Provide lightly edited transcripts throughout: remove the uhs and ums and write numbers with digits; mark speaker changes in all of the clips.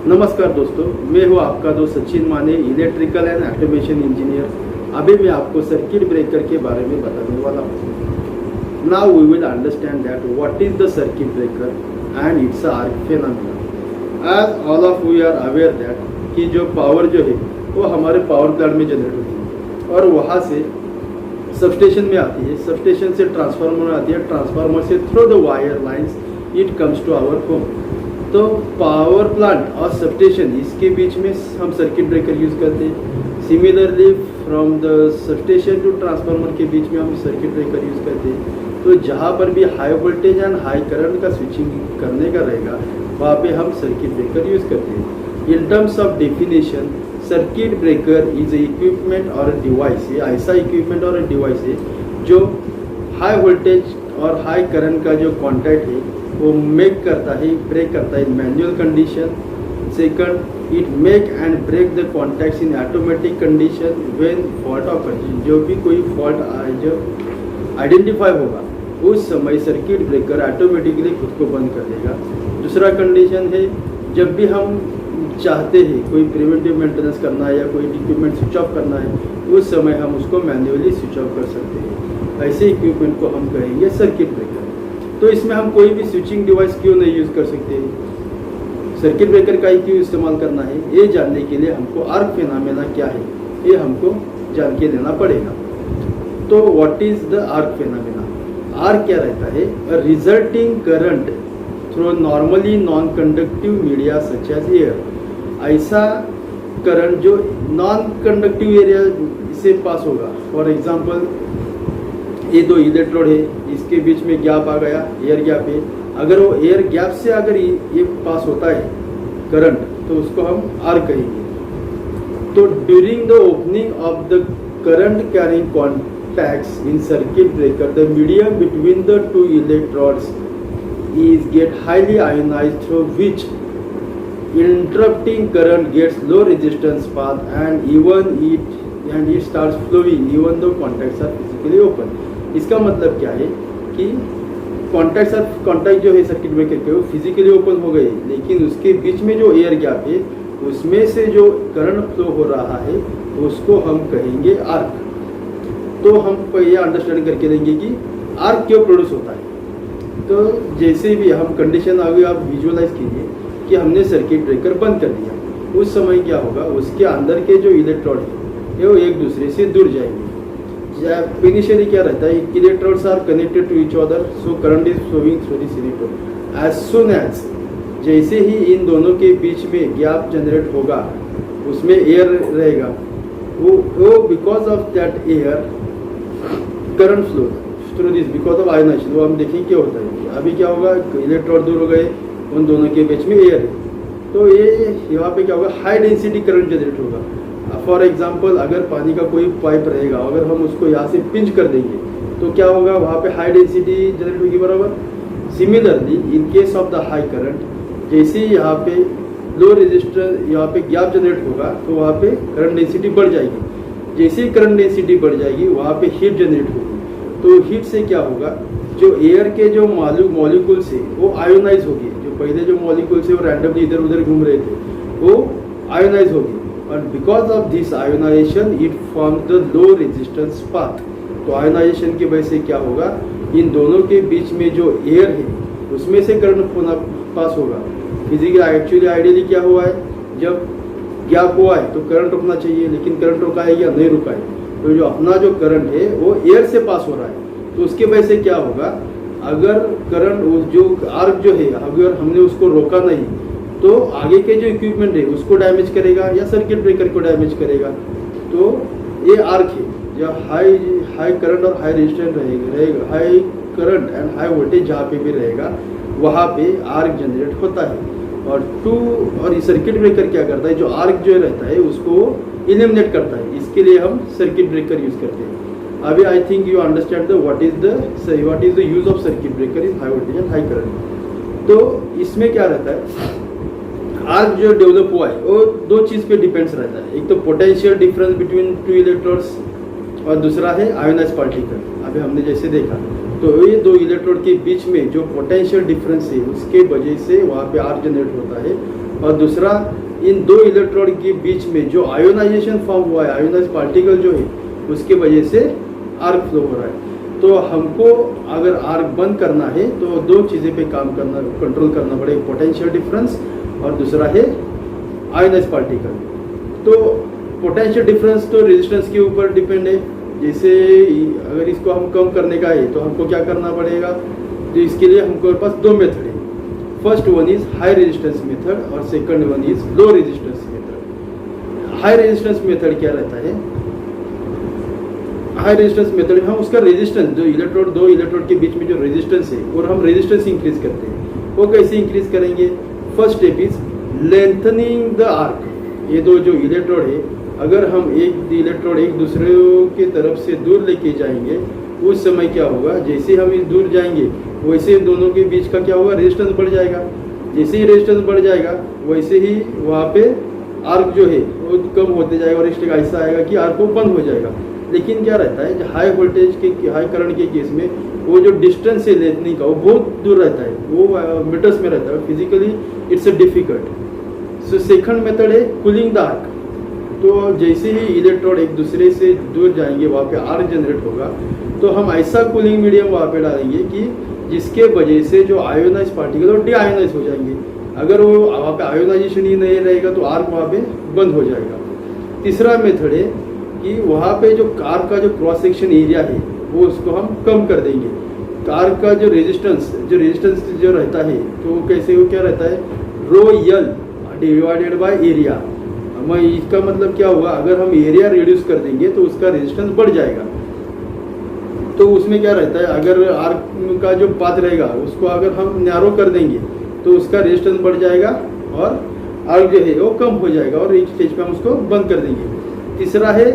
Speaker 1: नमस्कार दोस्तों, मैं हूँ आपका दोस्त सचिन माने, इलेक्ट्रिकल एंड ऑटोमेशन इंजीनियर। अभी मैं आपको सर्किट ब्रेकर के बारे में बताने वाला हूँ। Now we will understand that what is the circuit breaker and its arc phenomena. As all of we are aware that कि जो पावर जो है वो हमारे पावर प्लांट में जनरेट होती है और वहाँ से सबस्टेशन में आती है, सबस्टेशन से ट्रांसफार्मर में आती है, ट्रांसफार्मर से through the wire lines it comes to our home. तो पावर प्लांट और सबस्टेशन इसके बीच में हम सर्किट ब्रेकर यूज़ करते हैं। Similarly from the substation to transformer के बीच में हम सर्किट ब्रेकर यूज़ करते हैं। तो जहाँ पर भी high voltage and high current का स्विचिंग करने का रहेगा वहाँ पे हम सर्किट ब्रेकर यूज़ करते हैं। In terms of definition, circuit breaker is a equipment और अ डिवाइस। ये ऐसा इक्विपमेंट और अ डिवाइस है जो हाई वोल्टेज और हाई करंट का जो कॉन्टैक्ट है वो मेक करता है, ब्रेक करता है manual condition. Second, it make and break the contacts in automatic condition when fault occurs. जो भी कोई फॉल्ट जो आइडेंटिफाई होगा उस समय सर्किट ब्रेकर ऑटोमेटिकली खुद को बंद कर देगा। दूसरा कंडीशन है, जब भी हम चाहते हैं कोई प्रिवेंटिव मेंटेनेंस करना है या कोई इक्विपमेंट स्विच ऑफ करना है उस समय हम उसको मैन्युअली स्विच ऑफ कर सकते हैं। ऐसे इक्विपमेंट को हम कहेंगे सर्किट ब्रेकर। तो इसमें हम कोई भी स्विचिंग डिवाइस क्यों नहीं यूज़ कर सकते, सर्किट ब्रेकर का ही क्यों इस्तेमाल करना है, ये जानने के लिए हमको आर्क फेनोमेना क्या है ये हमको जान के लेना पड़ेगा। तो what is the arc phenomena? Arc क्या रहता है? A resulting current through normally non conductive media such as air. ऐसा करंट जो नॉन कंडक्टिव एरिया से पास होगा। फॉर एग्जांपल, ये दो इलेक्ट्रोड है, इसके बीच में गैप आ गया, एयर गैप है। अगर वो एयर गैप से अगर ये पास होता है करंट तो उसको हम आर्क कहेंगे। तो during the opening of the current carrying contacts in circuit breaker, the medium between the two electrodes is get highly ionized, through which interrupting current gets low resistance path and it starts flowing even though contacts are physically open। इसका मतलब क्या है कि contact जो है circuit breaker के वो physically open हो गए, लेकिन उसके बीच में जो एयर गैप है उसमें से जो करंट फ्लो हो रहा है उसको हम कहेंगे आर्क। तो हम ये अंडरस्टैंड करके लेंगे कि आर्क क्यों प्रोड्यूस होता है। तो जैसे भी हम कंडीशन आ गई, आप विजुअलाइज कीजिए कि हमने सर्किट ब्रेकर बंद कर दिया, उस समय क्या होगा, उसके अंदर के जो इलेक्ट्रोड है वो एक दूसरे से दूर जाएंगे। इनिशियली क्या रहता है, electrodes are connected to each other, so current is flowing through this electrode. As soon as जैसे ही इन दोनों के बीच में गैप जनरेट होगा उसमें एयर रहेगा, वो because of that air current flow through this because of ionization. वो हम देखें क्या होता है। अभी क्या होगा, इलेक्ट्रोड दूर हो गए, उन दोनों के बीच में एयर है, तो ये यहाँ पे क्या होगा, हाई डेंसिटी करंट जनरेट होगा। फॉर एग्जांपल, अगर पानी का कोई पाइप रहेगा, अगर हम उसको यहाँ से पिंच कर देंगे तो क्या होगा, वहाँ पे हाई डेंसिटी जनरेट होगी बराबर। Similarly in case of the high current, जैसे ही यहाँ पे लो रेजिस्टर यहाँ पे गैप जनरेट होगा तो वहाँ पे करंट डेंसिटी बढ़ जाएगी। जैसे ही करंट डेंसिटी बढ़ जाएगी वहाँ पे हीट जनरेट होगी। तो हीट से क्या होगा, जो एयर के जो मॉलिक्यूल्स है वो आयोनाइज होगी। जो पहले जो मॉलिक्यूल्स है वो रैंडमली इधर उधर घूम रहे थे वो आयोनाइज होगी, और because of this ionization it form the low resistance path. तो आयोनाइजेशन की वजह से क्या होगा, इन दोनों के बीच में जो एयर है उसमें से करंट पास होगा। फिजिकली एक्चुअली आइडियली क्या हुआ है, जब गैप हुआ है तो करंट रुकना चाहिए, लेकिन करंट रुका है या नहीं रुका है। तो जो अपना जो करंट है वो एयर से पास हो रहा है, तो उसके वजह से क्या होगा, अगर करंट जो आर्क जो है अगर हमने उसको रोका नहीं तो आगे के जो इक्विपमेंट है उसको डैमेज करेगा या सर्किट ब्रेकर को डैमेज करेगा। तो ये आर्क है, जब हाई करंट और हाई रेजिस्टेंस रहेगा, high current and high voltage जहाँ पे भी रहेगा वहाँ पे आर्क जनरेट होता है। और ये सर्किट ब्रेकर क्या करता है, जो आर्क जो रहता है उसको इलिमिनेट करता है। इसके लिए हम सर्किट ब्रेकर यूज करते हैं। अभी I think you understand what is the use of circuit breaker in high voltage and high current. तो इसमें क्या रहता है, आर्क जो डेवलप हुआ है वो दो चीज़ पे डिपेंड्स रहता है। एक तो potential difference between two electrodes और दूसरा है आयोनाइज पार्टिकल। अभी हमने जैसे देखा तो ये दो इलेक्ट्रोड के बीच में जो पोटेंशियल डिफरेंस है उसके वजह से वहाँ पे आर्क जनरेट होता है। और दूसरा इन दो इलेक्ट्रोड के बीच में जो आयोनाइजेशन फॉर्म हुआ है, आयोनाइज पार्टिकल जो है उसके वजह से आर्क फ्लो हो रहा है। तो हमको अगर आर्क बंद करना है तो दो चीज़ें पे कंट्रोल करना पड़ेगा, पोटेंशियल डिफरेंस और दूसरा है आयोनाइज पार्टिकल। तो पोटेंशियल डिफरेंस तो रेजिस्टेंस के ऊपर डिपेंड है। जैसे अगर इसको हम कम करने का है तो हमको क्या करना पड़ेगा, तो इसके लिए हमको पास दो मेथड है। First one is high resistance method और second one is low resistance method. High resistance method क्या रहता है, हाई रेजिस्टेंस मेथड में हम उसका रेजिस्टेंस जो इलेक्ट्रोड दो इलेक्ट्रोड के बीच में जो रेजिस्टेंस है और हम रेजिस्टेंस इंक्रीज करते हैं। वो कैसे इंक्रीज करेंगे, first step is lengthening the arc. ये दो जो इलेक्ट्रोड है अगर हम एक इलेक्ट्रोड एक दूसरे के तरफ से दूर लेके जाएंगे उस समय क्या होगा, जैसे हम इस दूर जाएंगे वैसे दोनों के बीच का क्या होगा, रेजिस्टेंस बढ़ जाएगा। जैसे ही रेजिस्टेंस बढ़ जाएगा वैसे ही वहाँ पे आर्क जो है वो कम होते जाएगा और स्टेक ऐसा आएगा कि आर्क वो बंद हो जाएगा। लेकिन क्या रहता है, जो हाई वोल्टेज के हाई करंट के केस में वो जो डिस्टेंस है लेथनिंग का वो बहुत दूर रहता है, वो मीटर्स में रहता है। Physically it's difficult. So second method है कूलिंग द आर्क। तो जैसे ही इलेक्ट्रोड एक दूसरे से दूर जाएंगे वहाँ पे आर्क जनरेट होगा, तो हम ऐसा कूलिंग मीडियम वहाँ पे डालेंगे कि जिसके वजह से जो आयोनाइज पार्टिकल वो डीआयोनाइज हो जाएंगे। अगर वो वहाँ पे आयोनाइजेशन ही नहीं रहेगा तो आर्क वहाँ पे बंद हो जाएगा। तीसरा मेथड है कि वहाँ पे जो आर्क का जो क्रॉस सेक्शन एरिया है वो उसको हम कम कर देंगे। आर्क का जो रेजिस्टेंस जो रहता है तो कैसे वो क्या रहता है, रो यल डिवाइडेड बाय एरिया। मैं इसका मतलब क्या हुआ, अगर हम एरिया रिड्यूस कर देंगे तो उसका रेजिस्टेंस बढ़ जाएगा। तो उसमें क्या रहता है, अगर आर्क का जो पाथ रहेगा उसको अगर हम नैरो कर देंगे तो उसका रेजिस्टेंस बढ़ जाएगा और आर्क जो है वो कम हो जाएगा और एक स्टेज पे हम उसको बंद कर देंगे। तीसरा है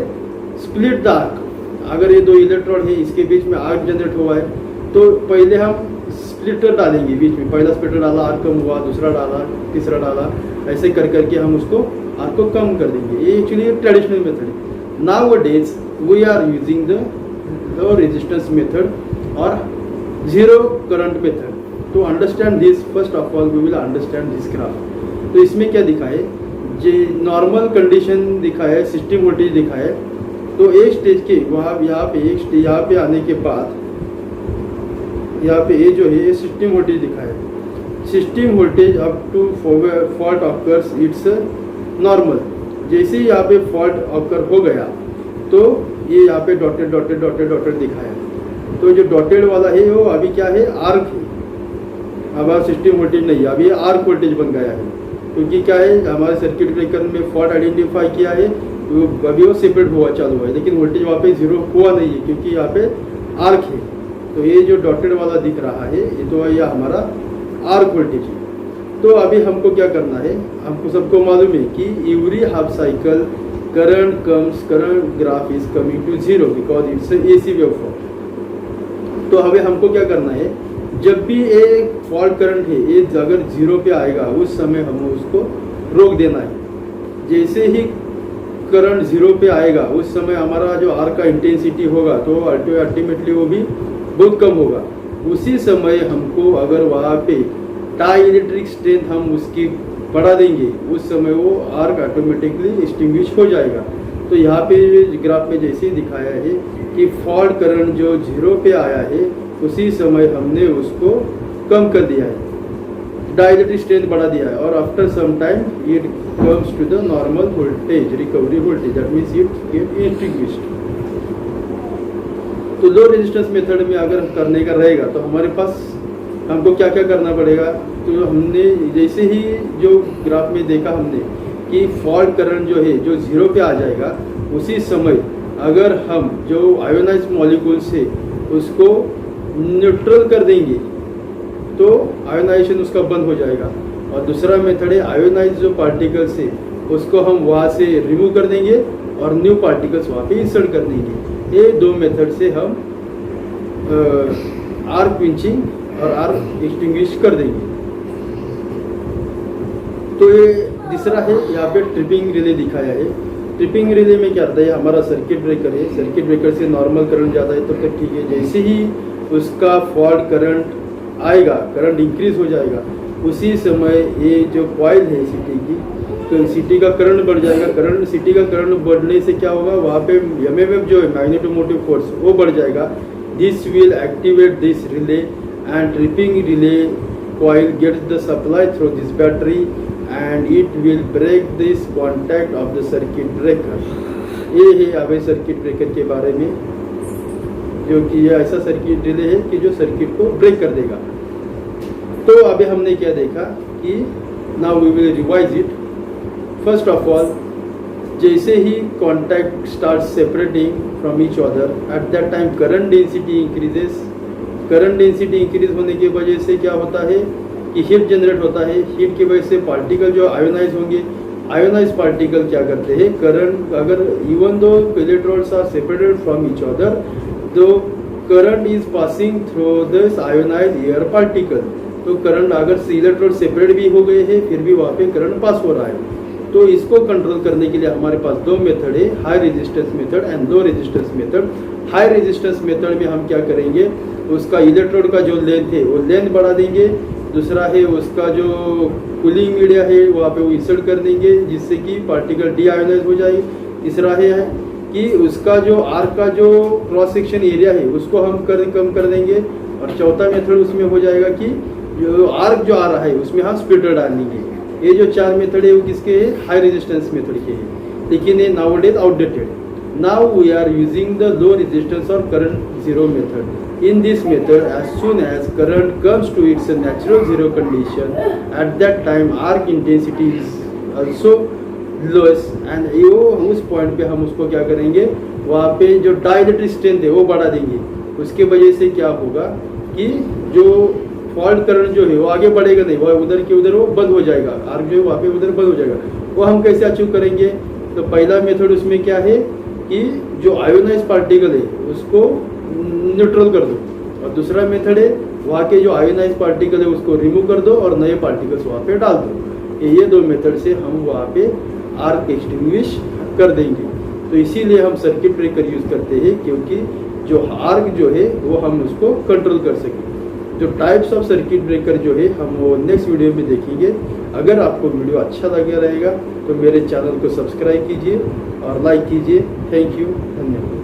Speaker 1: स्प्लिट द आर्क। अगर ये दो इलेक्ट्रोड है इसके बीच में आर्क जनरेट हुआ है तो पहले हम स्प्लिटर डालेंगे बीच में। पहला स्प्लिटर डाला आर्क कम हुआ, दूसरा डाला, तीसरा डाला, ऐसे कर करके हम उसको आर्क को कम कर देंगे। ये एक्चुअली ट्रेडिशनल मेथड है। Nowadays we are using the low resistance method और zero current method. To understand this first of all we will understand this graph. तो इसमें क्या दिखा है, जो नॉर्मल कंडीशन दिखा है, सिस्टम वोल्टेज दिखा है। तो एक स्टेज के वहाँ यहाँ पे आने के बाद यहाँ पे ये जो है ये सिस्टम वोल्टेज दिखा है। System voltage up to fault occurs it's normal. जैसे ही यहाँ पे फॉल्ट ऑकर हो गया तो ये यहाँ पे डॉटेड दिखाया। तो जो डॉटेड वाला है वो अभी क्या है, आर्क है। अब सिस्टम वोल्टेज नहीं है, अभी आर्क वोल्टेज बन गया है। क्योंकि क्या है, हमारे सर्किट ब्रेकर में फॉल्ट आइडेंटिफाई किया है, तो अभी वो सेपरेट हुआ चालू हुआ है, लेकिन वोल्टेज वहाँ पे जीरो हुआ नहीं है क्योंकि यहाँ पे आर्क है। तो ये जो डॉटेड वाला दिख रहा है ये तो ये हमारा आर्क वोल्टेज है। तो अभी हमको क्या करना है, हमको सबको मालूम है कि every half cycle current graph is coming to zero because it's AC waveform. तो अभी हमको क्या करना है, जब भी एक फॉल्ट करंट है ये अगर जीरो पे आएगा उस समय हमें उसको रोक देना है। जैसे ही करंट जीरो पे आएगा उस समय हमारा जो आर्क का इंटेंसिटी होगा तो अल्टीमेटली वो भी बहुत कम होगा। उसी समय हमको अगर वहाँ पे टाई इलेक्ट्रिक स्ट्रेंथ हम उसकी बढ़ा देंगे उस समय वो आर्क ऑटोमेटिकली एक्सटिंग्विश हो जाएगा। तो यहाँ पे ग्राफ में जैसे ही दिखाया है कि फॉल्ट करंट जो जीरो पे आया है उसी समय हमने उसको कम कर दिया है, डाइलेक्ट्रिक स्ट्रेंथ बढ़ा दिया है और after some time it comes to the normal voltage, recovery voltage, that means it get extinguished. तो लो रेजिस्टेंस मेथड में अगर करने का रहेगा तो हमारे पास हमको क्या क्या करना पड़ेगा। तो हमने जैसे ही जो ग्राफ में देखा हमने कि फॉल्ट करंट जो है जो जीरो पे आ जाएगा उसी समय अगर हम जो आयोनाइज मॉलिक्यूल्स है उसको न्यूट्रल कर देंगे तो आयोनाइजेशन उसका बंद हो जाएगा। और दूसरा मेथड है आयोनाइज जो पार्टिकल्स है उसको हम वहाँ से रिमूव कर देंगे और न्यू पार्टिकल्स वहाँ पे इंसर्ट कर देंगे। ये दो मेथड से हम आर्क पिंचिंग और आर्क एक्सटिंग्विश कर देंगे। तो ये तीसरा है, यहाँ पे ट्रिपिंग रिले दिखाया है। ट्रिपिंग रिले में क्या होता है, हमारा सर्किट ब्रेकर है, सर्किट ब्रेकर से नॉर्मल करंट जाता है तो तक ठीक है। जैसे ही उसका फॉल्ट करंट आएगा, करंट इंक्रीज हो जाएगा उसी समय ये जो कॉइल है सिटी की, तो सिटी का करंट बढ़ जाएगा। सिटी का करंट बढ़ने से क्या होगा, वहाँ पे एमएमएफ जो है मैग्नेटोमोटिव फोर्स वो बढ़ जाएगा। This will activate this relay and tripping relay coil gets the supply through this battery and it will break this contact of the circuit breaker। ये है अभी सर्किट ब्रेकर के बारे में, जो कि ये ऐसा सर्किट रिले है कि जो सर्किट को ब्रेक कर देगा। तो अभी हमने क्या देखा कि now we will revise it. First of all, जैसे ही contact start separating from each other, at that time current density increases. Current density increase होने की वजह से क्या होता है कि हीट जनरेट होता है। हीट की वजह से पार्टिकल जो आयोनाइज होंगे, आयोनाइज पार्टिकल क्या करते हैं, करंट अगर even though electrons are separated from each other, though current is passing through this ionize air particle. तो करंट अगर इलेक्ट्रॉन सेपरेट भी हो गए हैं फिर भी वहाँ पे करंट पास हो रहा है। तो इसको कंट्रोल करने के लिए हमारे पास दो मेथड है, high resistance method and low resistance method. High resistance method में हम क्या करेंगे, उसका इलेक्ट्रोड का जो लेंथ है वो लेंथ बढ़ा देंगे। दूसरा है उसका जो कूलिंग मीडिया है वहाँ पे वो इंसर्ट कर देंगे जिससे कि पार्टिकल डी आयोनाइज हो जाए। तीसरा है कि उसका जो आर्क का जो क्रॉस सेक्शन एरिया है उसको हम कम कर देंगे। और चौथा मेथड उसमें हो जाएगा कि जो आर्क जो आ रहा है उसमें हम स्प्लिटर डाल देंगे। ये जो चार मेथड है वो किसके है, हाई रेजिस्टेंस मेथड के हैं, लेकिन ये nowadays outdated. Now we are using the low resistance और current zero method. In this method, as soon as current comes to its natural zero condition, at that time arc intensity is also lowest, and उस point पे हम उसको क्या करेंगे, वहाँ पे जो डाइलेक्ट्रिक स्ट्रेंथ है वो बढ़ा देंगे। उसके वजह से क्या होगा कि जो फॉल्ट करंट जो है वो आगे बढ़ेगा नहीं, वो उधर के उधर वो बंद हो जाएगा, आर्क जो है वहाँ पे उधर बंद हो जाएगा। वो हम कैसे अचीव करेंगे, तो पहला मेथड उसमें क्या है कि जो आयोनाइज पार्टिकल है उसको न्यूट्रल कर दो, और दूसरा मेथड है वहाँ के जो आयोनाइज पार्टिकल है उसको रिमूव कर दो और नए पार्टिकल्स वहाँ पे डाल दो। ये दो मेथड से हम वहाँ पे आर्क एक्सटिंग्विश कर देंगे। तो इसीलिए हम सर्किट ब्रेकर यूज़ करते हैं, क्योंकि जो आर्क जो है वो हम उसको कंट्रोल कर सकें। जो टाइप्स ऑफ सर्किट ब्रेकर जो है हम वो नेक्स्ट वीडियो में देखेंगे। अगर आपको वीडियो अच्छा लगे रहेगा तो मेरे चैनल को सब्सक्राइब कीजिए और लाइक कीजिए। थैंक यू, धन्यवाद।